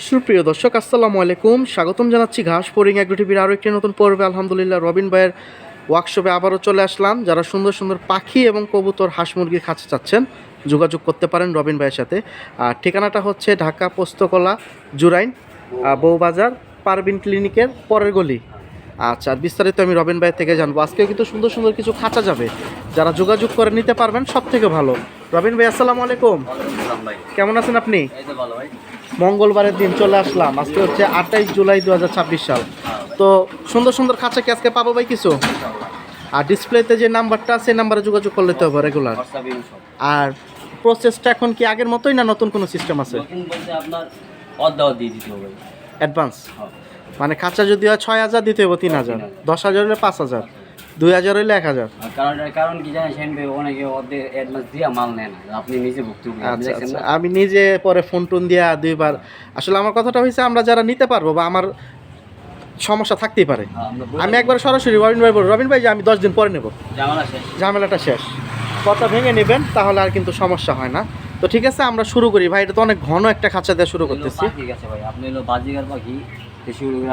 সুপ্রিয় দর্শক আসসালামু আলাইকুম, স্বাগতম জানাচ্ছি ঘাস ফোরিং এগ্রো টিভির আরও একটি নতুন পর্বে। আলহামদুলিল্লাহ রবিন ভাইয়ের ওয়ার্কশপে আবারও চলে আসলাম। যারা সুন্দর সুন্দর পাখি এবং কবুতর হাঁস মুরগির খাঁচা চাচ্ছেন যোগাযোগ করতে পারেন রবিন ভাইয়ের সাথে। আর ঠিকানাটা হচ্ছে ঢাকা পোস্তকলা জুরাইন বউবাজার পারবিন ক্লিনিকের পরের গলি। আচ্ছা, আর বিস্তারিত আমি রবিন ভাইয়ের থেকে জানবো। আজকেও কিন্তু সুন্দর সুন্দর কিছু খাঁচা যাবে, যারা যোগাযোগ করে নিতে পারবেন সব থেকে ভালো। রবিন ভাই আসসালামু আলাইকুম, কেমন আছেন আপনি? মঙ্গলবারের দিন চলে আসলাম, আজকে হচ্ছে 28 জুলাই 2026 সাল। তো সুন্দর সুন্দর খাঁচা কি আজকে পাবো ভাই কিছু? আর ডিসপ্লেতে যে নাম্বারটা আছে সেই নাম্বারে যোগাযোগ করলে তো হবে রেগুলার। আর প্রসেসটা এখন কি আগের মতোই না নতুন কোনো সিস্টেম আছে? অ্যাডভান্স মানে খাঁচা যদি হয় 6,000 দিতে হবে 3,000, 10,000 হলে 5,000, 2,000 হলে 1,000। কারণ কি জানেন অনেকে অ্যাডভান্স দিয়ে মাল নেয় না, আপনি নিজে ভুক্তভোগী। আচ্ছা, আমি নিজে পরে ফোন টোন দিয়া দুইবার। আসলে আমার কথাটা হয়েছে আমরা যারা নিতে পারবো বা আমার সমস্যা থাকতেই পারে, আমি একবার সরাসরি রবিন ভাই বলবো, রবিন ভাই যে আমি 10 দিন পরে নেব, ঝামেলাটা শেষ, কথা ভেঙে নেবেন, তাহলে আর কিন্তু সমস্যা হয় না। তো ঠিক আছে, আমরা শুরু করি ভাই। এটা তো অনেক ঘন একটা খাঁচা দিয়ে শুরু করতেছি। ঠিক আছে ভাই, আপনি হলো বাজিগার পাখি,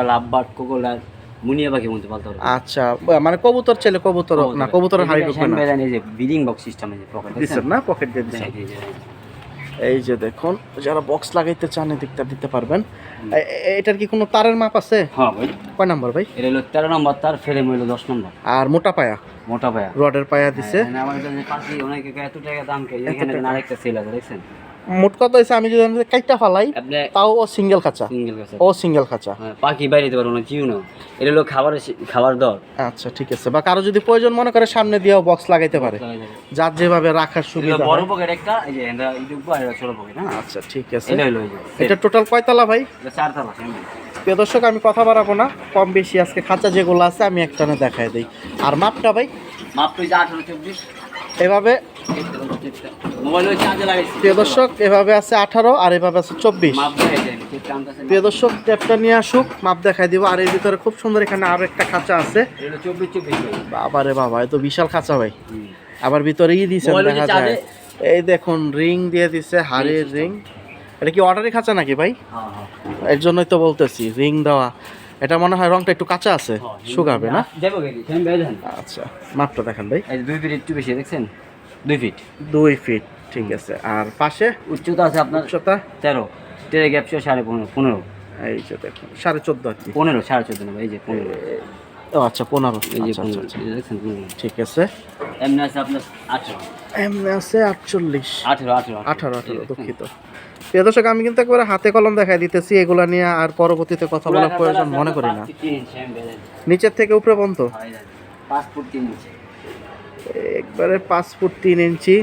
লাভবার্ড, কোকোলার, মুনিয়া পাখি বলতে পারতে পারবেন। আচ্ছা, মানে কবুতর ছেলে কবুতর না, কবুতরের হাড়ি ঢুকবে না, যে ব্রিডিং বক্স সিস্টেম আছে, পকেট দিচ্ছেন না, পকেট দিয়ে দিচ্ছেন। এই যে দেখুন, যারা বক্স লাগাইতে চান এদিকটা দিতে পারবেন। এটার কি কোনো তারের মাপ আছে? হ্যাঁ ভাই। কয় নাম্বার ভাই? এটা হলো 13 নম্বর তার, ফ্রেম হলো 10 নম্বর। আর মোটা পায়া? মোটা পায়া, রডের পায়া দিছে। আমার এটা যে পাখি অনেকে এত টাকা দাম কে, এখানে আরেকটা সেল আছে দেখছেন। মোট কথা হইছে আমি যদি কাইটা ফালাই তাও ও সিঙ্গেল খাঁচা, ও সিঙ্গেল খাঁচা, পাখি বাইরে দিতে পারবো না, জিও না। এটা হলো খাবার দর। আচ্ছা ঠিক আছে, বা কারো যদি প্রয়োজন মনে করে সামনে দিয়েও বক্স লাগাইতে পারে, যার যেভাবে রাখার সুবিধা। বড় পকেট একটা, এই যে এটা ইদুকবা, এটা ছোট পকেট। হ্যাঁ আচ্ছা ঠিক আছে। এটা হলো এটা টোটাল কয়তলা ভাই? এটা 4 তলা। প্রিয় দর্শক, আমি কথা বাড়াবো না, কম বেশি আজকে খাঁচা যেগুলো আছে আমি একটানে দেখাই দিই। আর মাপটা ভাই? মাপ তো 18-24 এভাবে। মোবাইল হচ্ছে আগে লাগাইছি। প্রিয় দর্শক, এভাবে আছে 18 আর এভাবে আছে 24। মাপ দেখাই দেন, ঠিক টানতাছেন। প্রিয় দর্শক, ট্যাপটা নিয়ে আসুক, মাপ দেখাই দিব। আর এর ভিতরে খুব সুন্দর এখানে আরো একটা খাঁচা আছে। এটা 24 বাবা রে বাবা, এ তো বিশাল খাঁচা ভাই। আবার ভিতরে দিয়েছেন দেখা যায়, এই দেখুন রিং দিয়ে দিছে, হাড়ির রিং। এটা কি অর্ডারি খাঁচা নাকি ভাই? হ্যাঁ, এর জন্যই তো বলতেছি রিং দেওয়া। এটা মনে হয় রংটা একটু কাঁচা আছে, শুকাবে না? আচ্ছা, মাপটা দেখেন ভাই। 2 ফিট একটু বেশি দেখছেন, 2 ফিট। 2 ফিট, ঠিক আছে। আর পাশে উচ্চতা আছে আপনার উচ্চতা 13, টেরে গ্যাপ ছিল 15.5। এই যে দেখুন 14.5 আর কি। 15, 14.5 না ভাই, এই যে 15। ও আচ্ছা 15, এই যে আচ্ছা 15 আচ্ছা দেখছেন 15। ঠিক আছে। এমনি আছে আপনার 18, এমনি আছে 48, 18, দুঃখিত। প্রিয় দর্শক, আমি কিন্তু একবারে হাতে কলম দেখাই দিতেছি, এগুলা নিয়ে আর পরবর্তীতে কথা বলার প্রয়োজন মনে করি না। নিচের থেকে উপরে পর্যন্ত 5 ফুট 3 ইঞ্চি, একবারে 5 ফুট 3 ইঞ্চি।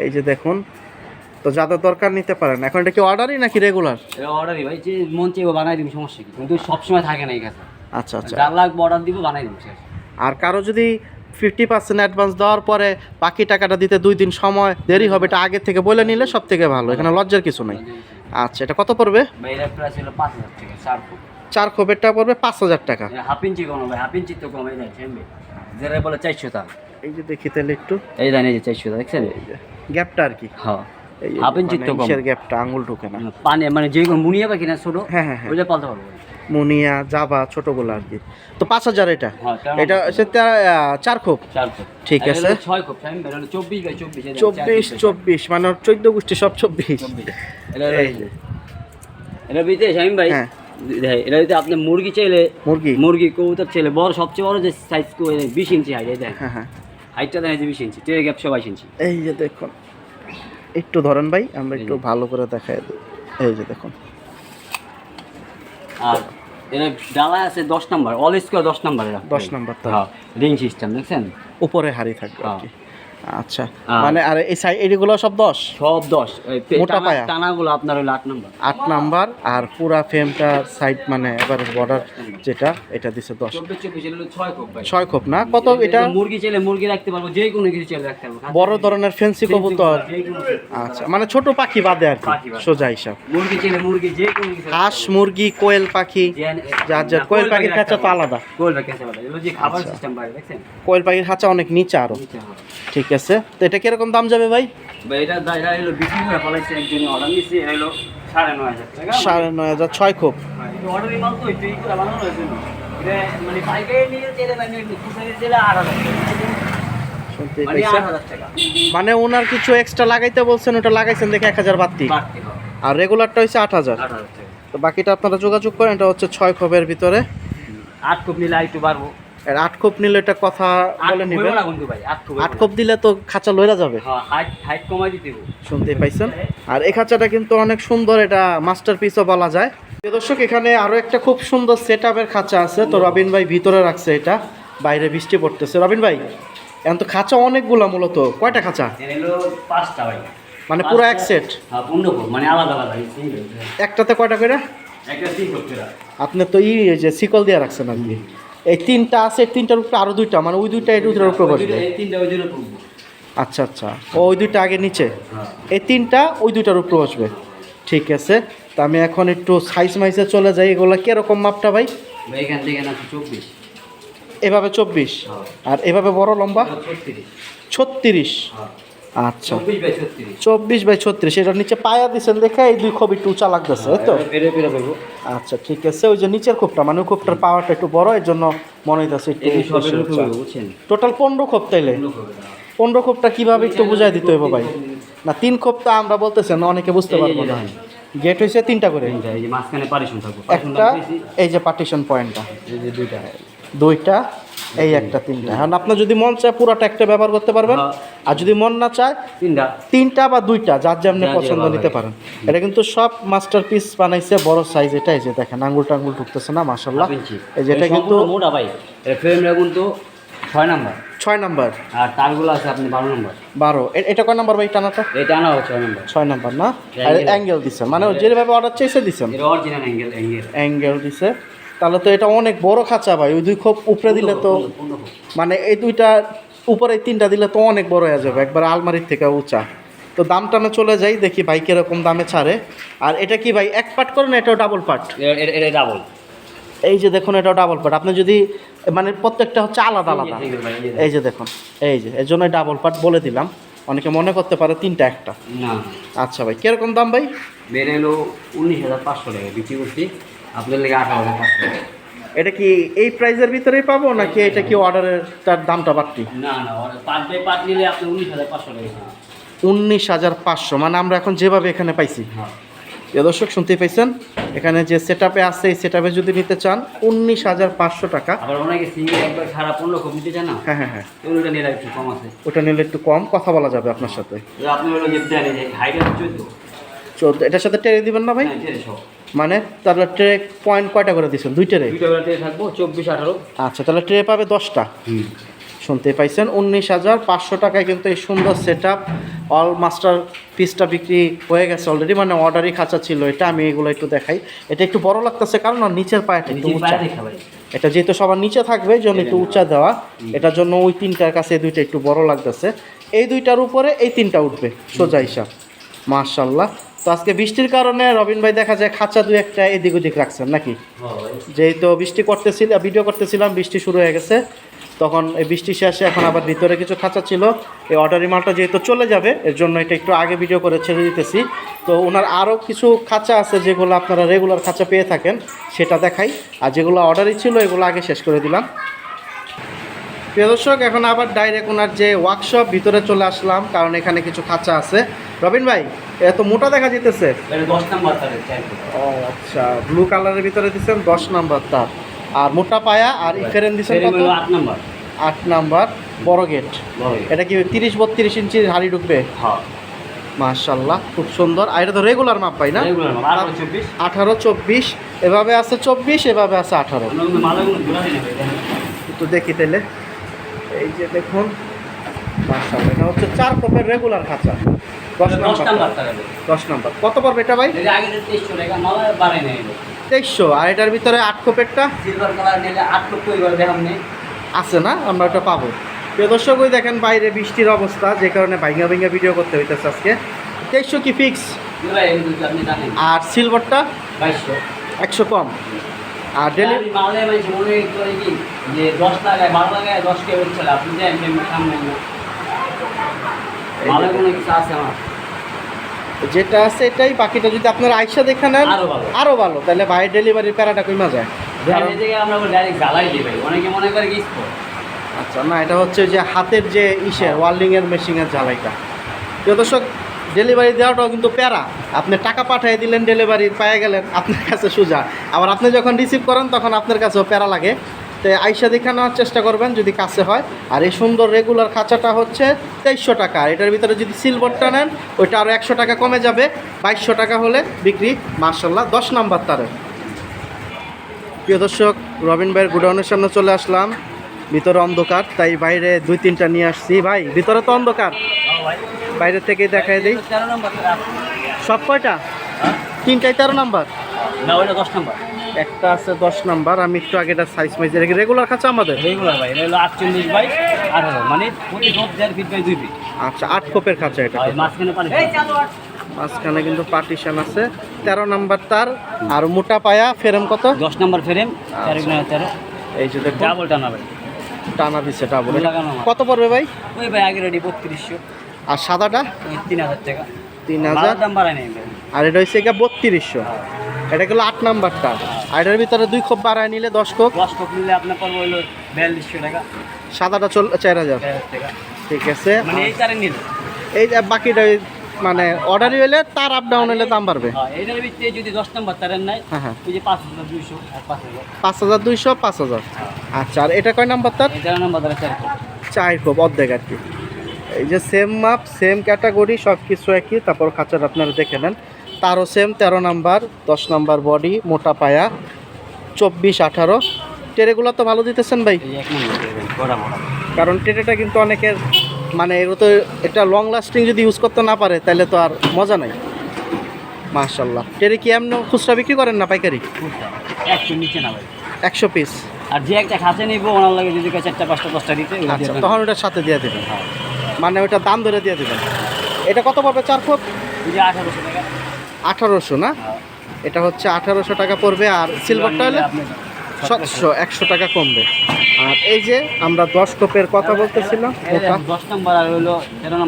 এই যে দেখুন, তো যাদের দরকার নিতে পারেন। এখন এটা কি অর্ডারই নাকি রেগুলার? এটা অর্ডারই ভাই, যে মন চাইবো বানাই দিব, সমস্যা কি, কিন্তু সব সময় থাকে না এই কাছে। আচ্ছা আচ্ছা, যার লাগবে অর্ডার দিব, বানাই দিব। আর কারো যদি 50% অ্যাডভান্স দেওয়ার পরে বাকি টাকাটা দিতে 2 দিন সময় দেরি হবে, এটা আগে থেকে বলে নিলে সব থেকে ভালো, এখানে লজ্জার কিছু নেই। আচ্ছা, এটা কত পড়বে ভাই? এর প্রাইস হলো 5,000 টাকা, 4 ফুট। 4 খোপেরটা পড়বে 5,000 টাকা। হাফ ইঞ্চি কম ভাই, হাফ ইঞ্চি তো কমে যায় সেমবে, যেটা বলে 400 টাকা। এই যে দেখি তাহলে একটু, এই দেন, এই যে 400 টাকা দেখছেন, এই যে গ্যাপটা আর কি। হ্যাঁ, এই হাফ ইঞ্চি তো কম, গ্যাপটা আঙুল ঢোকে না। পানি মানে যে কোন মুনিয়া পাখি না ছোট, হ্যাঁ, ওইটা পালতে পারবো। মুনিয়া জাবা ছোটগুলো আর কি। তো 5,000 এটা। হ্যাঁ, এটা সেটা 4 খোপ। 4 ফুট ঠিক আছে। 6 খোপ টাইম বের হলো 24/24, 24 মানে 14 গোষ্ঠী সব 24। এই যে এটা বিতে শামিম ভাই, হ্যাঁ এটা যদি আপনি মুরগি চাইলে, মুরগি কবুতর চাইলে বড়, সবচেয়ে বড় যে সাইজ 20 ইঞ্চি হাইট, এই দেখেন। হ্যাঁ, হাইটটা দেখেন 20 ইঞ্চি, টেরে গ্যাপ 22 ইঞ্চি। এই যে দেখুন, একটু ধরেন ভাই, আমরা একটু ভালো করে দেখাই দিই। এই যে দেখুন, আর এর ডালা আছে 10 number, all square 10 number, 10 number তো। হ্যাঁ, রিং সিস্টেম দেখছেন, উপরে হাড়ি থাকবে আর কি। আচ্ছা, মানে আর এই সাইড এগুলো সব 10, সব 10। মোটা পায়া টানাগুলো আপনার হলো 8 নাম্বার, 8 নাম্বার। আর পুরা ফ্রেমটা সাইড মানে এবার বর্ডার যেটা, এটা দিছে 10। 24 হলো 6 খোপ ভাই, 6 খোপ না, কত এটা? মুরগি চাইলে মুরগি রাখতে পারবো, যে কোনো কিছু চাইলে রাখতে পারবো, বড় ধরনের ফেন্সি কবুতর। আচ্ছা, মানে ছোট পাখি বাদে আর কি, সোজা হিসাব। মুরগি চাইলে মুরগি, যে কোনো কিছু, হাঁস মুরগি কোয়েল পাখি, যার কোয়েল পাখির খাঁচা তো আলাদা। কোয়েল পাখি আছে আলাদা, এগুলো যে খাবার সিস্টেম ভাই দেখছেন, কোয়েল পাখির খাঁচা অনেক নিচে আরো। ঠিক আছে, তো এটা কিরকম দাম যাবে ভাই? ভাই এটা দাইরা হলো বিক্রি করে ফলাইছে, একজনে অর্ডার নিছে, হলো 9,500 টাকা। 9,500 6 খোপ। অর্ডারি মাল তো একটু করে বানানো হয়েছে। মানে পাইকারি নিয়ে চলে মানে খুচরা দিলে 8,000 টাকা। শুনতে মানে পাইছেন? 8,000 টাকা। মানে ওনার কিছু এক্সট্রা লাগাইতে বলছেন, ওটা লাগাইছেন দেখে 1000 বাড়তি, বাড়তি হয়। আর রেগুলারটা হচ্ছে 8,000। 8,000 টাকা। তো বাকিটা আপনারা যোগাযোগ করেন। এটা হচ্ছে 6 খোপের ভিতরে। 8 খোপ নিলে একটু বাড়বো। আর 8 খোপ নিলে এটা কথা 8 বলে খোপ নেবেন। না বন্ধু ভাই, 8 খোপ। 8 খোপ দিলে তো খাঁচা লইরা যাবে। হ্যাঁ, হাইট কমাই দিতে হবে। শুনতে পাইছেন? আর এই খাঁচাটা কিন্তু অনেক সুন্দর, এটা মাস্টারপিসও বলা যায়। প্রিয় দর্শক, এখানে আরো একটা খুব সুন্দর সেটআপের খাঁচা আছে। তো রবিন ভাই ভিতরে রাখছে এটা, বাইরে বৃষ্টি পড়তেছে। রবিন ভাই, এখন তো খাঁচা অনেকগুলো, মূলত কয়টা খাঁচা? এলো 5টা ভাই। মানে পুরো এক সেট? হ্যাঁ, 15 খোপ, মানে আলাদা আলাদা। একটাতে কয়টা করে? একটা 3 খোপ করে। আপনি তো এই যে শিকল দিয়ে রাখছেন আর কি। এই 3টা আছে, 3টার উপরে আরো 2টা, মানে ওই 2টা এই 2টার উপরে বসবে। এই 3টা ওই জন্য তুলবো। আচ্ছা আচ্ছা, ওই 2টা আগে নিচে, হ্যাঁ। এই 3টা ওই 2টার উপরে বসবে। ঠিক আছে, তা আমি এখন একটু সাইজ মাইজে চলে যাই। এগুলো কিরকম মাপটা ভাই? ভাই এখান থেকে না 24। এভাবে 24, হ্যাঁ। আর এভাবে বড় লম্বা 36। 36। হ্যাঁ। আচ্ছা, 24 বাই 36। 24/36। এটার নিচে পায়া দিচ্ছেন দেখে এই 2 খোপ একটু উঁচা লাগতেছে, তাই তো? বেরে বেরে করবো। আচ্ছা ঠিক আছে, ওই যে নিচের খোপটা, মানে ওই খোপটার পাওয়ারটা একটু বড়, এর জন্য মনে হইতেছে একটু এই সবের উপরে বুঝছেন। টোটাল 15 খোপ। তাইলে 15 খোপটা কিভাবে একটু বুঝাই দিতে হবে ভাই? না 3 খোপটা আমরা বলতেছেন, অনেকে বুঝতে পারবো না। গেট হইছে 3টা করে, এই যে মাঝখানে পারিশন থাকবে। একটা এই যে পার্টিশন পয়েন্টটা, এই যে দুইটা, এই একটা, 3টা। এখন আপনার যদি মন চায় পুরোটা একটা ব্যবহার করতে পারবেন, আর যদি মন না চায় 3টা বা 2টা, যার যেমনি পছন্দ নিতে পারেন। এটা কিন্তু সব মাস্টারপিস বানাইছে, বড় সাইজ। এটা এই যে দেখেন, আঙ্গুল টাঙ্গুল ঢুকতেছে না, মাশাআল্লাহ। এই যে এটা কিন্তু মোটা ভাই, এটা ফ্রেমটা কিন্তু 6 নাম্বার। 6 নাম্বার, আর তারগুলো আছে আপনি 12 নাম্বার। 12। এটা কয় নাম্বার ভাই টানাটা? এটা আনা হচ্ছে 6 নাম্বার। 6 নাম্বার না? আর অ্যাঙ্গেল দিছে, মানে যেভাবে অর্ডার চাইছে দিছেন, এটা অরিজিনাল অ্যাঙ্গেল অ্যাঙ্গেল দিছে। তাহলে তো এটা অনেক বড় খাঁচা ভাই। ওই 2 খোপ উপরে দিলে তো, মানে এই 2টা উপরে, এই 3টা দিলে তো অনেক বড় হয়ে যাবে, একবার আলমারির থেকে উঁচা। তো দাম টানে চলে যাই, দেখি ভাই কিরকম দামে ছাড়ে। আর এটা কি ভাই এক পার্ট করেন? এটাও ডাবল পার্ট? এটা ডাবল। এই যে দেখুন, এটাও ডাবল পার্ট। আপনি যদি মানে প্রত্যেকটা হচ্ছে আলাদা আলাদা, এই যে দেখুন, এই যে এর জন্য ডাবল পার্ট বলে দিলাম। অনেকে মনে করতে পারে 3টা একটা। না। আচ্ছা ভাই, কিরকম দাম ভাই? বের এলো 19,500 টাকা বিক্রি করছি, আপনার লেগে 18,500 টাকা। এটা কি এই প্রাইজের ভিতরেই পাবো, নাকি এটা কি অর্ডারের তার দামটা বাড়তি? না না, পার্ট বাই পার্ট নিলে আপনি 19,500 টাকা। 19,500, মানে আমরা এখন যেভাবে এখানে পাইছি। হ্যাঁ। প্রিয় দর্শক, শুনতেই পাইছেন, এখানে যে সেটআপে আছে, এই সেটআপে যদি নিতে চান 19,500 টাকা। আবার অনেকে সিঙ্গেল একবার সারা 15 কপ নিতে চান না? হ্যাঁ হ্যাঁ হ্যাঁ, ওটা নিলে একটু কম আছে। ওটা নিলে একটু কম কথা বলা যাবে আপনার সাথে। আপনি হলো যে জানেন যে হাইট 14। 14, এটার সাথে টেরে দিবেন না ভাই? হ্যাঁ, এটা সব। মানে তাহলে ট্রে পয়েন্ট কয়টা করে দিচ্ছেন? 2 ট্রে? 2টা বেলাতে থাকবো 24, 18। আচ্ছা, তাহলে ট্রে পাবে 10টা। শুনতে পাইছেন, 19,500 টাকায় কিন্তু এই সুন্দর সেটআপ অল মাস্টার পিসটা বিক্রি হয়ে গেছে অলরেডি, মানে অর্ডারই খাঁচা ছিল এটা। আমি এগুলো একটু দেখাই। এটা একটু বড় লাগতেছে কারণ ওর নিচের পায়াটা একটু উঁচা। এটা যেহেতু সবার নিচে থাকবে, এই জন্য একটু উঁচা দেওয়া। এটার জন্য ওই 3টার কাছে এই 2টা একটু বড় লাগতেছে। এই 2টার উপরে এই 3টা উঠবে, সোজা হিসাব। মাশাআল্লাহ। তো আজকে বৃষ্টির কারণে রবিন ভাই দেখা যায় খাঁচা 2-1টা এদিক ওদিক রাখছেন নাকি? যেহেতু বৃষ্টি করতেছিল, ভিডিও করতেছিলাম, বৃষ্টি শুরু হয়ে গেছে, তখন এই বৃষ্টি শেষে এখন আবার ভিতরে কিছু খাঁচা ছিল। এই অর্ডারি মালটা যেহেতু চলে যাবে, এর জন্য এটা একটু আগে ভিডিও করে ছেড়ে দিতেছি। তো ওনার আরও কিছু খাঁচা আছে যেগুলো আপনারা রেগুলার খাঁচা পেয়ে থাকেন, সেটা দেখাই। আর যেগুলো অর্ডারই ছিল এগুলো আগে শেষ করে দিলাম। প্রিয় দর্শক, এখন আবার ডাইরেক্ট ওনার যে ওয়ার্কশপ ভিতরে চলে আসলাম, কারণ এখানে কিছু খাঁচা আছে। রবিন ভাই, এত মোটা দেখা যেতেছে? 10 নাম্বার তার। ও আচ্ছা, ব্লু কালারের ভিতরে দিচ্ছেন 10 নাম্বার তার, আর মোটা পায়া, আর ইফারেন দিচ্ছেন কত? 8 নাম্বার। 8 নাম্বার, বড় গেট। এটা কি 30-32 ইঞ্চির হাড়ি ঢুকবে? হ্যাঁ। মাশাআল্লাহ, খুব সুন্দর। আর এটা তো রেগুলার মাপ পাই না? 18-24 এভাবে আছে, 24 এভাবে আছে 18। একটু দেখি তাহলে। এই যে দেখুন, মাশাআল্লাহ, এটা হচ্ছে 4 খোপের রেগুলার খাঁচা। 10 নাম্বার। 10 নাম্বার কত পড়বে এটা ভাই? 2300। আর এটার ভিতরে 8 খোপেরটা আছে না? আমরা ওটা পাবো। প্রিয় দর্শক, ওই দেখেন বাইরে বৃষ্টির অবস্থা, যে কারণে ভাইঙ্গা ভাইঙ্গা ভিডিও করতে হইতেছে আজকে। 2300 কি ফিক্স? আর সিলভারটা 100 কম। আর ডেলিভারি মালে মানে মনে করে কি যে 10 টাকায় 12 টাকায় 10 কে চলে, আপনি জানেন যে সামনে মালে কোনো কিছু আছে আমার। যেটা আছে এটাই, বাকিটা যদি আপনারা আইসা দেখে নেন আরো ভালো, তাহলে ভাই ডেলিভারির প্যারাটা কমা যায়। আমরা ডাইরেক্ট জ্বালাই দিই ভাই, অনেকে মনে করে কি আচ্ছা না, এটা হচ্ছে যে হাতের যে ইসের ওয়ার্ল্ডিংয়ের মেশিনের জ্বালাইটা। প্রিয় দর্শক, ডেলিভারি দেওয়াটাও কিন্তু প্যারা। আপনি টাকা পাঠিয়ে দিলেন, ডেলিভারি পেয়ে গেলেন, আপনার কাছে সোজা। আবার আপনি যখন রিসিভ করেন তখন আপনার কাছেও প্যারা লাগে। তো আইসা দেখে নেওয়ার চেষ্টা করবেন যদি কাছে হয়। আর এই সুন্দর রেগুলার খাঁচাটা হচ্ছে 2300 টাকা। এটার ভিতরে যদি সিলভারটা নেন ওইটা আরও 100 টাকা কমে যাবে, 2200 টাকা হলে বিক্রি। মার্শাল্লাহ, 10 নাম্বার তারে। প্রিয় দর্শক, রবিন ভাইয়ের গোডাউনের সামনে চলে আসলাম। ভিতরে অন্ধকার, তাই বাইরে 2-3টা নিয়ে আসছি। ভাই ভিতরে তো অন্ধকার, বাইরে থেকেই দেখাই দিই। সব কয়টা? 3টাই 13 নাম্বার না, ওইটা 10 নাম্বার। একটা আছে 10 নাম্বার। আমি একটু আগে এটা সাইজ মাইজ রেগুলার খাঁচা আমাদের। রেগুলার ভাই, এটা হলো 48 বাই 18, মানে প্রতি খোপ 1.5 ফিট বাই 2 ফিট। আচ্ছা, 8 খোপের খাঁচা এটা। মাঝখানে পানি, মাঝখানে কিন্তু পার্টিশন আছে। 13 নাম্বার তার। আর মোটা পায়া ফ্রেম কত? 10 নাম্বার ফ্রেম, 13 এই যে দেখুন, ডাবল টানা ভাই, টানা দিচ্ছে ডাবল। লাগানো আমার। কত পড়বে ভাই? ওই ভাই আগে রেডি 3200, আর সাদাটা ওই 3000 টাকা। 3000। দাম বাড়ায় নাই ভাই। আর এটা হচ্ছে 3200। এটা গেলো 8 নাম্বারটা। আর এটার ভিতরে 2 খোপ বাড়ায় নিলে 10 খোপ। 10 খোপ নিলে আপনার পড়বে হলো 4200 টাকা। সাদাটা 4000 টাকা। ঠিক আছে। মানে এই তারে নিলে এই যে বাকিটা মানে অর্ডারই হলে তার আপ ডাউন হলে দাম বাড়বে। এইটার ভিতরে যদি 10 নাম্বার তারের নাই, হ্যাঁ, ওই যে 5200 আর 5000। 5200, 5000। আচ্ছা, আর এটা কয় নাম্বার তার? এটা নাম্বার তারে 4 খোপ। 4 খোপ, অর্ধেক আর কি। এই যে সেম মাপ, সেম ক্যাটাগরি, সব কিছু একই। তারপর খাঁচাটা আপনারা দেখে নেন, তারও সেম 13 নাম্বার, 10 নাম্বার বডি, মোটা পায়া, 24-18। টেরেগুলো তো ভালো দিতেছেন ভাই, এই এক নাম্বার দেবেন বড় বড়, কারণ টেরেটা কিন্তু অনেকের মানে এগুলো তো এটা লং লাস্টিং যদি ইউজ করতে না পারে তাহলে তো আর মজা নাই। মাশাল্লাহ। টেরে কি এমন খুচরা বিক্রি করেন না পাইকারি? 100 নিচে না ভাই, 100 পিস। আর যে একটা খাঁচা নিব ওনার লাগে যদি 4টা 5টা 10টা দিতে, আচ্ছা, তখন ওটার সাথে দিয়ে দেবেন, মানে ওটা দাম ধরে দিয়ে দেবেন। এটা কত পড়বে 4 খোপ? এই যে 1800 টাকা। 1800 না? এটা হচ্ছে 1800 টাকা পড়বে। আর সিলভারটা হলে 100 টাকা কমবে। আর এই যে আমরা 10 খোপের কথা বলতেছিলাম, ওটা 10 নাম্বার আর হলো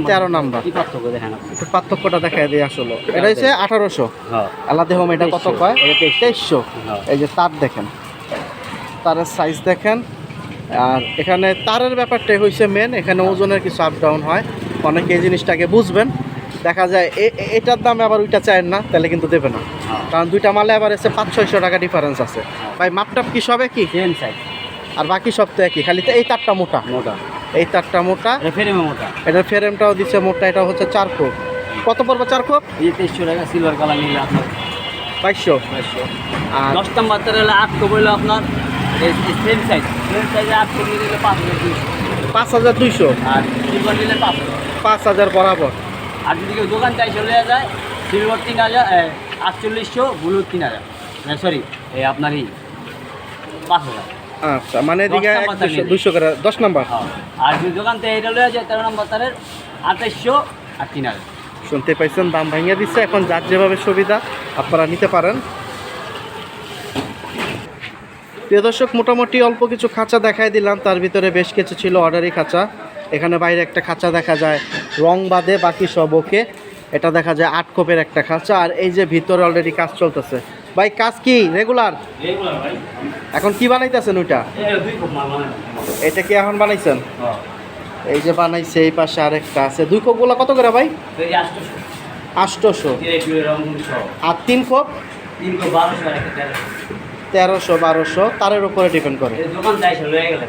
13 নাম্বার। কি পার্থক্য দেখেন আপনি? একটু পার্থক্যটা দেখায় দিই। আসলে এটা হচ্ছে 1800। হ্যাঁ, আলাদা হোম এটা কত কয়? 2300। এই যে তার দেখেন, তারের সাইজ দেখেন। আর এখানে তারের ব্যাপারটাই হয়েছে মেন। এখানে ওজনের কিছু আপ ডাউন হয়, অনেকে এই জিনিসটাকে বুঝবেন। দেখা যায় এটার দামে আবার ওইটা চায় না, তাহলে কিন্তু দেবে না। কারণ দুইটা মালে আবার এসে 500-600 টাকা ডিফারেন্স আছে। ভাই মাপটাপ কি সব একই? সেম সাইজ, আর বাকি সব তো একই, খালি তো এই তারটা মোটা। মোটা, এই তারটা মোটা, এটা ফ্রেমে মোটা। এটার ফ্রেমটাও দিচ্ছে মোটা। এটা হচ্ছে 4 খোপ। কত পড়বে 4 খোপ? এই যে 2300 টাকা। সিলভার কালার নিলে আপনার 2200। আর 10 নাম্বার তার হলে 8 খোপ হইলো আপনার এই সেম সাইজ, সেম সাইজে 8 খোপ নিলে 5200। 5200। আর সিলভার নিলে 5000। 5000 বরাবর। আর যদি কেউ দোকান চাই চলে যায়, সিলভার 3000, 4800, ব্লু 3000, সরি এই আপনার এই 5000। আচ্ছা, মানে এদিকে 10 নাম্বার তার 200 করে 10 নাম্বার। আর যদি দোকান থেকে এটা লয়ে যায় 13 নাম্বার তারের 2800 আর 3000। শুনতে পাইছেন, দাম ভাঙিয়ে দিচ্ছে। এখন যার যেভাবে সুবিধা আপনারা নিতে পারেন। প্রিয় দর্শক, মোটামুটি অল্প কিছু খাঁচা দেখাই দিলাম, তার ভিতরে বেশ কিছু ছিল অর্ডারি খাঁচা। এখানে বাইরে একটা খাঁচা দেখা যায় রং বাদে, বাকি সব ওকে। এটা দেখা যায় 8 খোপের একটা খাঁচা। আর এই যে ভিতরে অলরেডি কাজ চলতেছে। ভাই কাজ কি রেগুলার? রেগুলার ভাই। এখন কি বানাইতেছেন ওইটা? এই 2 খোপ মাল বানানো। এটা কি এখন বানাইছেন? হ্যাঁ, এই যে বানাইছে, এই পাশে আরেকটা আছে। 2 খোপগুলো কত করে ভাই? এই 800। 800। এই দুই রং সহ। আর 3 খোপ? 3 খোপ 1200 আর একটা 1300, 1200 তারের উপরে ডিপেন্ড করে। এই দোকান যাই চলে গেলে।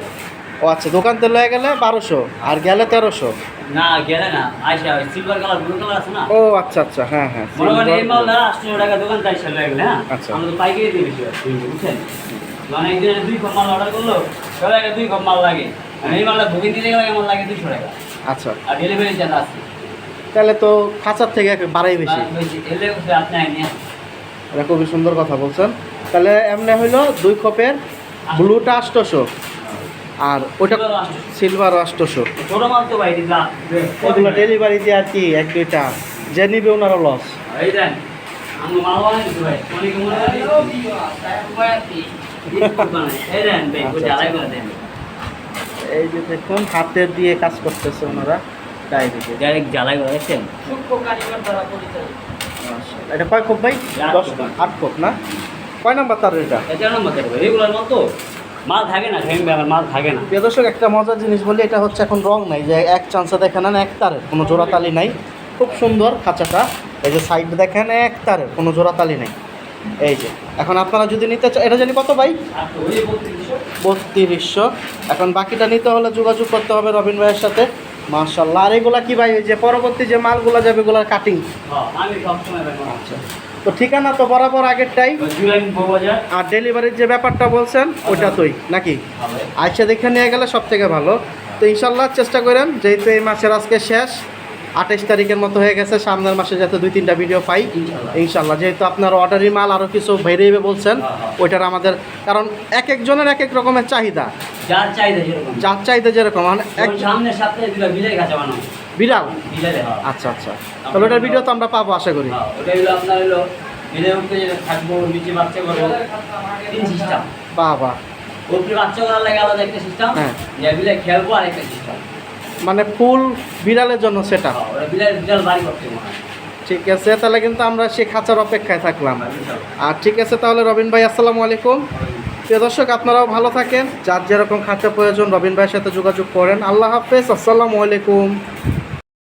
ও আচ্ছা, দোকান থেকে লয়ে গেলে 1200 আর গেলে 1300। না গেলে না, আইসা সিলভার কালার ব্লু কালার আছে না। ও আচ্ছা আচ্ছা, হ্যাঁ হ্যাঁ। মনে করেন এই মাল 800 টাকা দোকান যাই চলে গেলে। হ্যাঁ, আচ্ছা। আমরা তো পাইকারি দিয়ে বেশি বুঝছেন। মানে একদিনে 2 খোপ মাল অর্ডার করলো, চলে গেলে 2 খোপ মাল লাগে। আর এই মালটা বুকিং দিতে গেলে আমার লাগে 200 টাকা। আচ্ছা, আর ডেলিভারি চার্জ আছে। তাহলে তো খাঁচার থেকে বাড়াই বেশি। এলে আপনি আইনি এটা খুবই সুন্দর কথা বলছেন। তাহলে এমনি হইলো 2 খোপের ব্লুটা 800 আর ওটা সিলভার 800। ছোট মাল তো ভাই দিলা ওগুলো ডেলিভারি দিয়ে আর কি 1-2টা যে নিবে ওনারও লস। এই দেন আমি মাল বানাই দিই ভাই, অনেক মনে করি এই দেন ভাই ওই জ্বালাই করে দেন। এই যে দেখুন হাতে দিয়ে কাজ করতেছে ওনারা ডাইরেক্ট ডাইরেক্ট জ্বালাই করে দেখছেন, সূক্ষ্ম কারিগর দ্বারা পরিচালিত। এটা কয় খোপ ভাই? আট 10 খোপ। 8 খোপ না? কয় নাম্বার তার এটা? এটা নম্বর দেবো রেগুলার মাল তো মাল থাকে না ফেম ব্যাপার মাল থাকে না। প্রিয় দর্শক, একটা মজার জিনিস বলি, এটা হচ্ছে এখন রং নাই, যে এক চান্সে দেখেন না এক তারের কোনো জোড়াতালি নাই, খুব সুন্দর খাঁচাটা। এই যে সাইড দেখেন এক তারের কোনো জোড়াতালি নেই। এই যে এখন আপনারা যদি নিতে চান, এটা জানি কত ভাই? আর তো ওই 3200 3200। এখন বাকিটা নিতে হলে যোগাযোগ করতে হবে রবিন ভাইয়ের সাথে। মাশাআল্লাহ। আর এগুলা কি ভাই, ওই যে পরবর্তী যে মালগুলা যাবে এগুলার কাটিং? হ্যাঁ আমি সবসময় ব্যবহার আচ্ছা, তো ঠিকানা তো বরাবর আগেরটাই, জুলাই বউবাজার। আর ডেলিভারির যে ব্যাপারটা বলছেন ওইটা তোই নাকি? আইসা দেখে নিয়ে গেলে সব থেকে ভালো। তো ইনশাল্লাহ চেষ্টা করেন, যেহেতু এই মাসের আজকে শেষ, 28 তারিখের মতো হয়ে গেছে, সামনের মাসে যাতে 2-3টা ভিডিও পাই ইনশাল্লাহ। যেহেতু আপনার অর্ডারি মাল আরও কিছু বেরিয়ে বলছেন, ওইটার আমাদের, কারণ এক একজনের এক এক রকমের চাহিদা, যার চাহিদা যেরকম যার চাহিদা যেরকম, মানে এক সামনের সপ্তাহে দুটো বিলাই গাছ বানাবো বিড়াল। বিলাই হ্যাঁ আচ্ছা আচ্ছা, তাহলে ওটার ভিডিও তো আমরা পাবো আশা করি। হ্যাঁ, ওটা হলো আপনার হলো বিলাই উঠতে থাকবো নিচে বাচ্চা করবো 3 সিস্টেম। বাবা, উপরে বাচ্চা করার লাগে আলাদা একটা সিস্টেম, হ্যাঁ। বিলাই খেলবো আর একটা সিস্টেম। মানে ফুল বিড়ালের জন্য সেটা। ওরা বিলাই বিড়াল বাড়ি করতে মনে হয়। ঠিক আছে, তাহলে কিন্তু আমরা সেই খাঁচার অপেক্ষায় থাকলাম। আর ঠিক আছে তাহলে রবিন ভাই, আসসালামু আলাইকুম। প্রিয় দর্শক, আপনারাও ভালো থাকেন, যার যেরকম খাঁচা প্রয়োজন রবিন ভাইয়ের সাথে যোগাযোগ করেন। আল্লাহ হাফেজ, আসসালামু আলাইকুম।